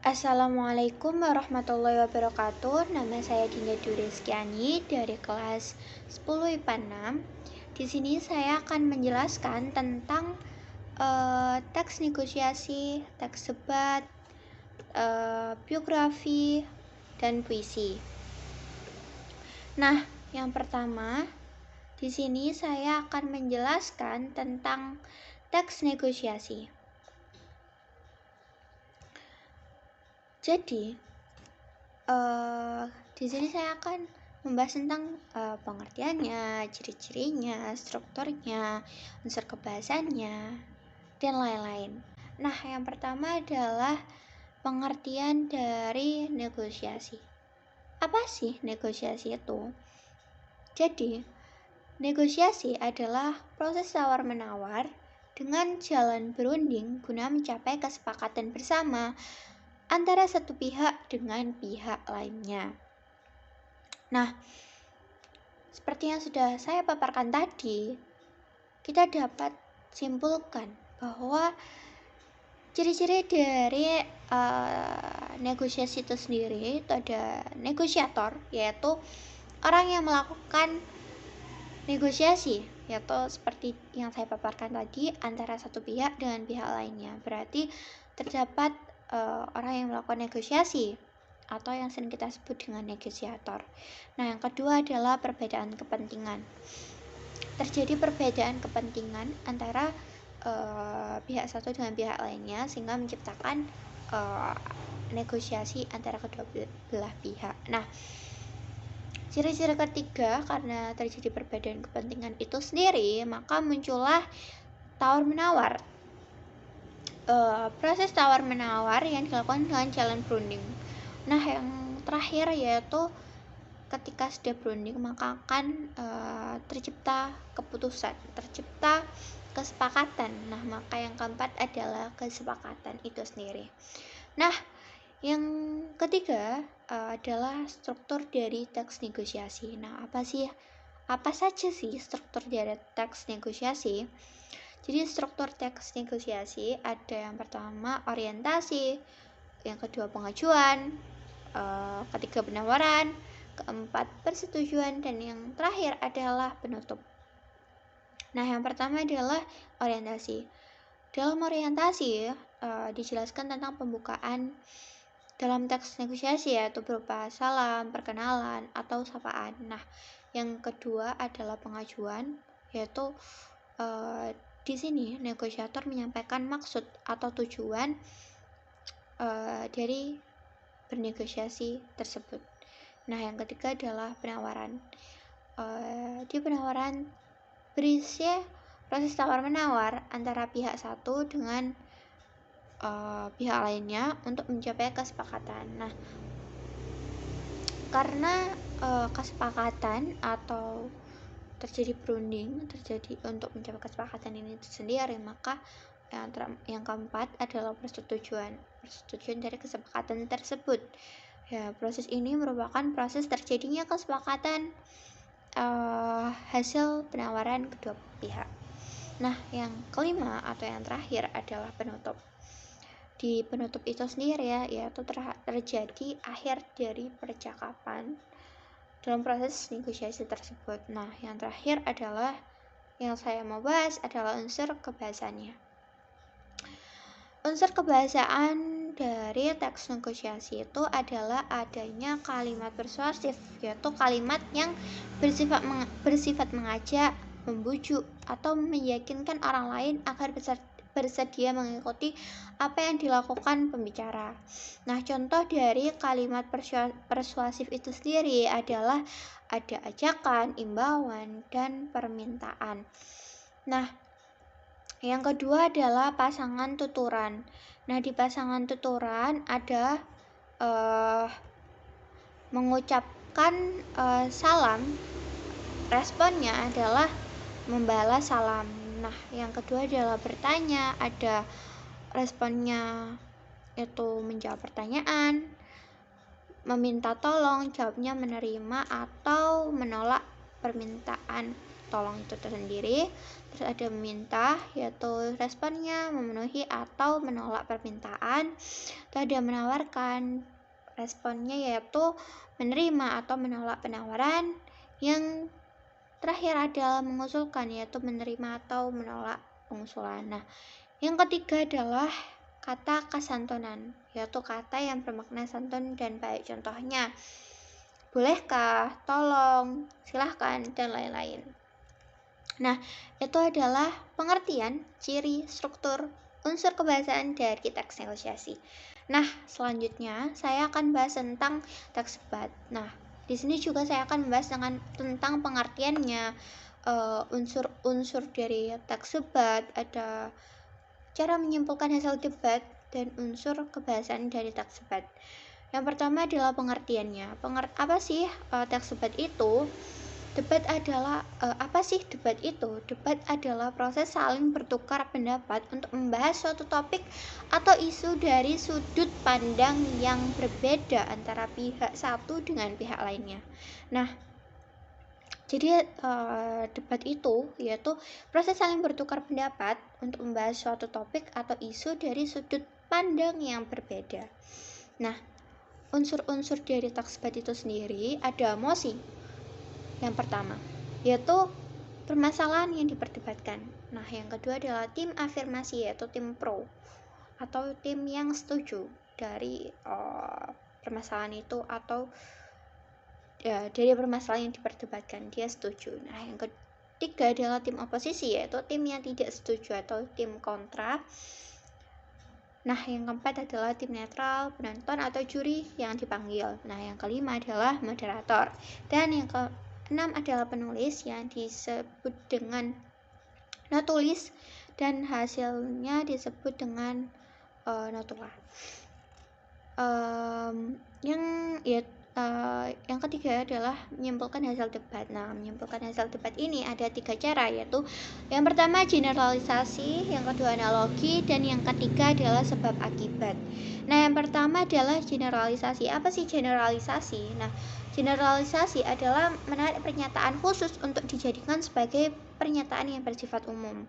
Assalamualaikum warahmatullahi wabarakatuh. Nama saya Dinda Dureskiani dari kelas 10 IPA 6. Di sini saya akan menjelaskan tentang teks negosiasi, teks debat, biografi, dan puisi. Nah, yang pertama, di sini saya akan menjelaskan tentang teks negosiasi. Jadi, di sini saya akan membahas tentang pengertiannya, ciri-cirinya, strukturnya, unsur kebahasannya, dan lain-lain. Nah, yang pertama adalah pengertian dari negosiasi. Apa sih negosiasi itu? Jadi, negosiasi adalah proses tawar-menawar dengan jalan berunding guna mencapai kesepakatan bersama antara satu pihak dengan pihak lainnya. Nah, seperti yang sudah saya paparkan tadi, kita dapat simpulkan bahwa ciri-ciri dari negosiasi itu sendiri itu ada negosiator, yaitu orang yang melakukan negosiasi, yaitu seperti yang saya paparkan tadi antara satu pihak dengan pihak lainnya. Berarti terdapat orang yang melakukan negosiasi atau yang sering kita sebut dengan negosiator. Nah, yang kedua adalah perbedaan kepentingan. Terjadi perbedaan kepentingan antara pihak satu dengan pihak lainnya sehingga menciptakan negosiasi antara kedua belah pihak. Nah, ciri-ciri ketiga, karena terjadi perbedaan kepentingan itu sendiri, maka muncullah tawar-menawar. Proses tawar-menawar yang dilakukan dengan jalan berunding. Nah, yang terakhir yaitu ketika sudah berunding maka akan tercipta keputusan, tercipta kesepakatan. Nah, maka yang keempat adalah kesepakatan itu sendiri. Nah, yang ketiga adalah struktur dari teks negosiasi. Nah, apa saja sih struktur dari teks negosiasi? Jadi struktur teks negosiasi ada yang pertama orientasi, yang kedua pengajuan, ketiga penawaran, keempat persetujuan, dan yang terakhir adalah penutup. Nah, yang pertama adalah orientasi. Dalam orientasi dijelaskan tentang pembukaan dalam teks negosiasi, yaitu berupa salam, perkenalan, atau sapaan. Nah, yang kedua adalah pengajuan, yaitu di sini negosiator menyampaikan maksud atau tujuan dari bernegosiasi tersebut. Nah, yang ketiga adalah penawaran. Di penawaran berisi proses tawar-menawar antara pihak satu dengan pihak lainnya untuk mencapai kesepakatan. Nah, karena kesepakatan atau terjadi berunding, terjadi untuk mencapai kesepakatan ini sendiri, maka yang keempat adalah persetujuan dari kesepakatan tersebut. Ya, proses ini merupakan proses terjadinya kesepakatan hasil penawaran kedua pihak. Nah, yang kelima atau yang terakhir adalah penutup. Di penutup itu sendiri yaitu terjadi akhir dari percakapan dalam proses negosiasi tersebut. Nah, yang terakhir adalah yang saya mau bahas adalah unsur kebahasannya. Unsur kebahasaan dari teks negosiasi itu adalah adanya kalimat persuasif, yaitu kalimat yang bersifat mengajak, membujuk, atau meyakinkan orang lain agar bersedia mengikuti apa yang dilakukan pembicara. Nah, contoh dari kalimat persuasif itu sendiri adalah ada ajakan, imbauan, dan permintaan. Nah, yang kedua adalah pasangan tuturan. Nah, di pasangan tuturan ada mengucapkan salam, responnya adalah membalas salam. Nah, yang kedua adalah bertanya, ada responnya itu menjawab pertanyaan, meminta tolong, jawabnya menerima atau menolak permintaan tolong itu tersendiri. Terus ada meminta, yaitu responnya memenuhi atau menolak permintaan. Terus ada menawarkan, responnya yaitu menerima atau menolak penawaran. Yang terakhir adalah mengusulkan, yaitu menerima atau menolak pengusulan. Nah, yang ketiga adalah kata kesantunan, yaitu kata yang bermakna santun dan baik. Contohnya, bolehkah, tolong, silahkan, dan lain-lain. Nah, itu adalah pengertian, ciri, struktur, unsur kebahasaan dari teks negosiasi. Nah, selanjutnya saya akan bahas tentang teks sebat. Nah, di sini juga saya akan membahas tentang pengertiannya, unsur-unsur dari teks sebat, ada cara menyimpulkan hasil debat, dan unsur kebahasaan dari teks debat. Yang pertama adalah pengertiannya. Apa sih teks debat itu? Debat adalah apa sih debat itu? Debat adalah proses saling bertukar pendapat untuk membahas suatu topik atau isu dari sudut pandang yang berbeda antara pihak satu dengan pihak lainnya. Nah, jadi debat itu yaitu proses saling bertukar pendapat untuk membahas suatu topik atau isu dari sudut pandang yang berbeda. Nah, unsur-unsur dari teks debat itu sendiri ada mosi. Yang pertama, yaitu permasalahan yang diperdebatkan. Nah, yang kedua adalah tim afirmasi, yaitu tim pro atau tim yang setuju dari permasalahan itu atau dari permasalahan yang diperdebatkan, dia setuju. Nah, yang ketiga adalah tim oposisi, yaitu tim yang tidak setuju atau tim kontra. Nah, yang keempat adalah tim netral, penonton atau juri yang dipanggil. Nah, yang kelima adalah moderator. Dan yang keenam adalah penulis yang disebut dengan notulis dan hasilnya disebut dengan notula. Yang ketiga adalah menyimpulkan hasil debat. Nah, menyimpulkan hasil debat ini ada 3 cara, yaitu yang pertama generalisasi, yang kedua analogi, dan yang ketiga adalah sebab akibat. Nah, yang pertama adalah generalisasi. Apa sih generalisasi? Nah, generalisasi adalah menarik pernyataan khusus untuk dijadikan sebagai pernyataan yang bersifat umum.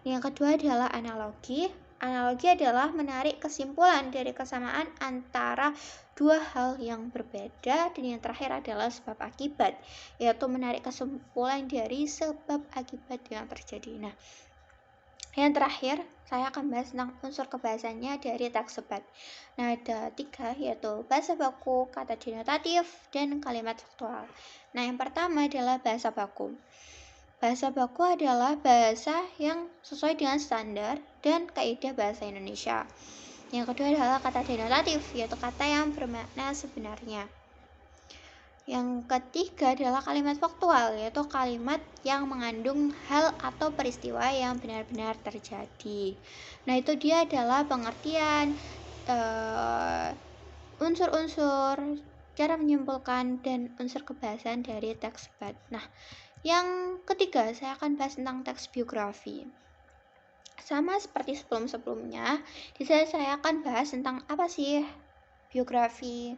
Yang kedua adalah analogi. Analogi adalah menarik kesimpulan dari kesamaan antara dua hal yang berbeda. Dan yang terakhir adalah sebab akibat, yaitu menarik kesimpulan dari sebab akibat yang terjadi. Nah, yang terakhir saya akan bahas tentang unsur kebahasannya dari teks debat. Nah, ada 3, yaitu bahasa baku, kata denotatif, dan kalimat faktual. Nah, yang pertama adalah bahasa baku. Bahasa baku adalah bahasa yang sesuai dengan standar dan kaidah bahasa Indonesia. Yang kedua adalah kata denotatif, yaitu kata yang bermakna sebenarnya. Yang ketiga adalah kalimat faktual, yaitu kalimat yang mengandung hal atau peristiwa yang benar-benar terjadi. Nah, itu dia adalah pengertian, unsur-unsur, cara menyimpulkan, dan unsur kebahasan dari teks debat. Nah, yang ketiga, saya akan bahas tentang teks biografi. Sama seperti sebelum-sebelumnya, di sini saya akan bahas tentang apa sih biografi,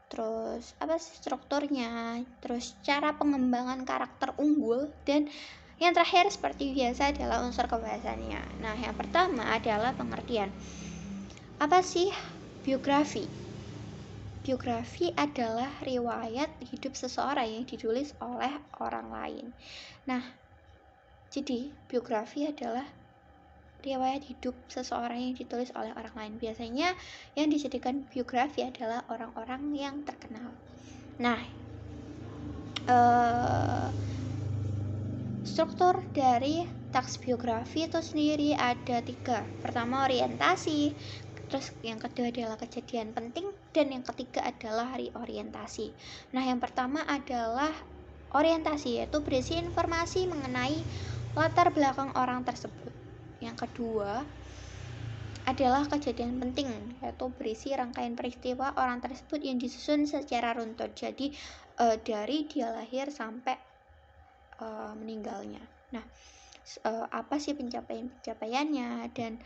terus apa sih strukturnya, terus cara pengembangan karakter unggul, dan yang terakhir seperti biasa adalah unsur kebahasannya. Nah, yang pertama adalah pengertian. Apa sih biografi? Biografi adalah riwayat hidup seseorang yang ditulis oleh orang lain. Nah, jadi biografi adalah riwayat hidup seseorang yang ditulis oleh orang lain. Biasanya yang dijadikan biografi adalah orang-orang yang terkenal. Nah, struktur dari teks biografi itu sendiri ada 3. Pertama, orientasi. Terus yang kedua adalah kejadian penting, dan yang ketiga adalah reorientasi. Nah, yang pertama adalah orientasi, yaitu berisi informasi mengenai latar belakang orang tersebut. Yang kedua adalah kejadian penting, yaitu berisi rangkaian peristiwa orang tersebut yang disusun secara runtut. Jadi dari dia lahir sampai meninggalnya. Nah, apa sih pencapaiannya dan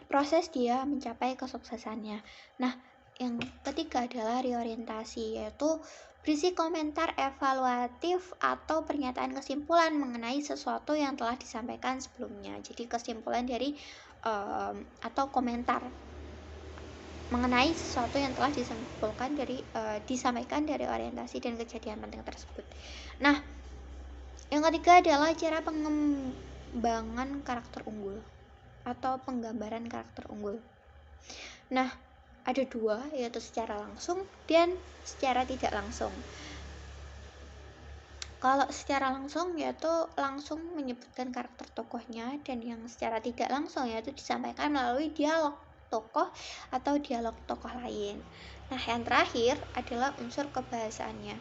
proses dia mencapai kesuksesannya. Nah, Yang ketiga adalah reorientasi, yaitu berisi komentar evaluatif atau pernyataan kesimpulan mengenai sesuatu yang telah disampaikan sebelumnya. Jadi kesimpulan dari atau komentar mengenai sesuatu yang telah disampaikan dari orientasi dan kejadian penting tersebut. Nah, yang ketiga adalah cara pengembangan karakter unggul atau penggambaran karakter unggul. Nah, ada dua, yaitu secara langsung dan secara tidak langsung. Kalau secara langsung yaitu langsung menyebutkan karakter tokohnya, dan yang secara tidak langsung yaitu disampaikan melalui dialog tokoh atau dialog tokoh lain. Nah, yang terakhir adalah unsur kebahasaannya.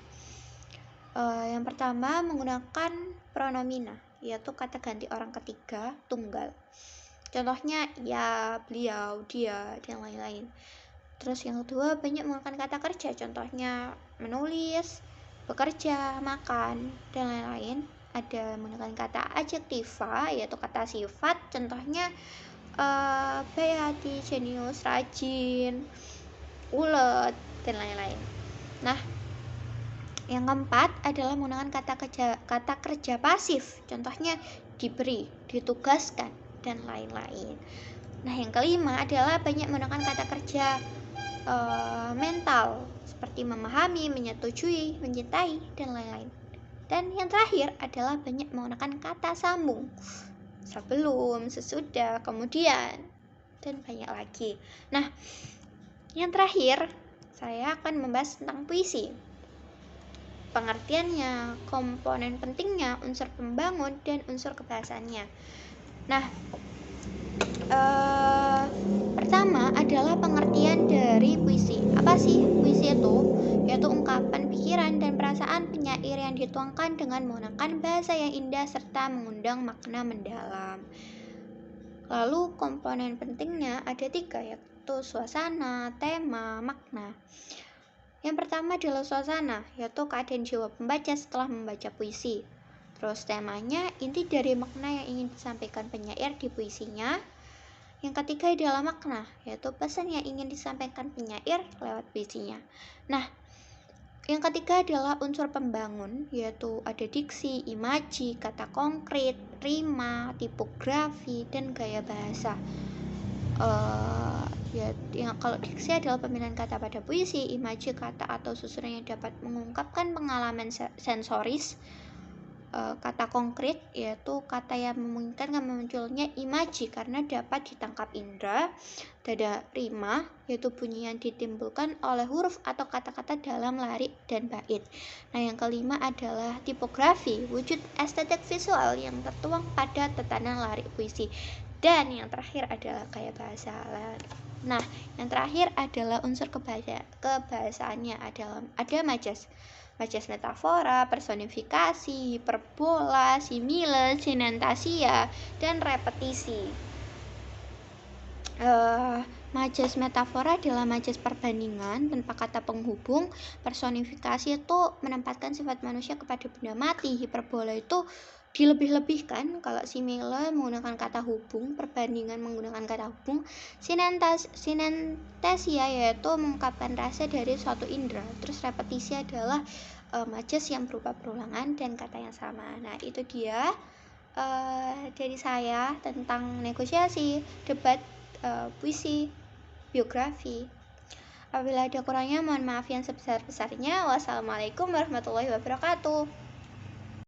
Yang pertama menggunakan pronomina, yaitu kata ganti orang ketiga tunggal. Contohnya ya, beliau, dia, dan lain-lain. Terus yang kedua banyak menggunakan kata kerja, contohnya menulis, bekerja, makan, dan lain-lain. Ada menggunakan kata adjektiva, yaitu kata sifat, contohnya baik hati, jenius, rajin, ulet, dan lain-lain. Nah, yang keempat adalah menggunakan kata kerja pasif, contohnya diberi, ditugaskan, dan lain-lain. Nah, yang kelima adalah banyak menggunakan kata kerja mental, seperti memahami, menyetujui, mencintai, dan lain-lain. Dan yang terakhir adalah banyak menggunakan kata sambung, sebelum, sesudah, kemudian, dan banyak lagi. Nah, yang terakhir saya akan membahas tentang puisi. Pengertiannya, komponen pentingnya, unsur pembangun, dan unsur kebahasaannya. Nah, pertama adalah pengertian dari puisi. Apa sih puisi itu? Yaitu ungkapan pikiran dan perasaan penyair yang dituangkan dengan menggunakan bahasa yang indah serta mengundang makna mendalam. Lalu komponen pentingnya ada 3, yaitu suasana, tema, makna. Yang pertama adalah suasana, yaitu keadaan jiwa pembaca setelah membaca puisi. Terus temanya, inti dari makna yang ingin disampaikan penyair di puisinya. Yang ketiga adalah makna, yaitu pesan yang ingin disampaikan penyair lewat puisinya. Nah, yang ketiga adalah unsur pembangun, yaitu ada diksi, imaji, kata konkret, rima, tipografi, dan gaya bahasa. Kalau diksi adalah pemilihan kata pada puisi, imaji kata atau susunan yang dapat mengungkapkan pengalaman sensoris. Kata konkret yaitu kata yang memungkinkan munculnya imaji karena dapat ditangkap indera. Ada rima, yaitu bunyi yang ditimbulkan oleh huruf atau kata-kata dalam larik dan bait. Nah, yang kelima adalah tipografi, wujud estetik visual yang tertuang pada tatanan larik puisi. Dan yang terakhir adalah gaya bahasa. Nah, yang terakhir adalah unsur kebahasaannya, ada majas metafora, personifikasi, hiperbola, simile, sinentasia, dan repetisi. Majas metafora adalah majas perbandingan tanpa kata penghubung. Personifikasi itu menempatkan sifat manusia kepada benda mati. Hiperbola itu dilebih-lebihkan. Kalau simile menggunakan kata hubung, perbandingan menggunakan kata hubung. Sinentesia yaitu mengungkapkan rasa dari suatu indera. Terus repetisi adalah majas yang berupa perulangan dan kata yang sama. Nah, itu dia dari saya tentang negosiasi, debat, puisi, biografi. Apabila ada kurangnya mohon maaf yang sebesar-besarnya. Wassalamualaikum warahmatullahi wabarakatuh.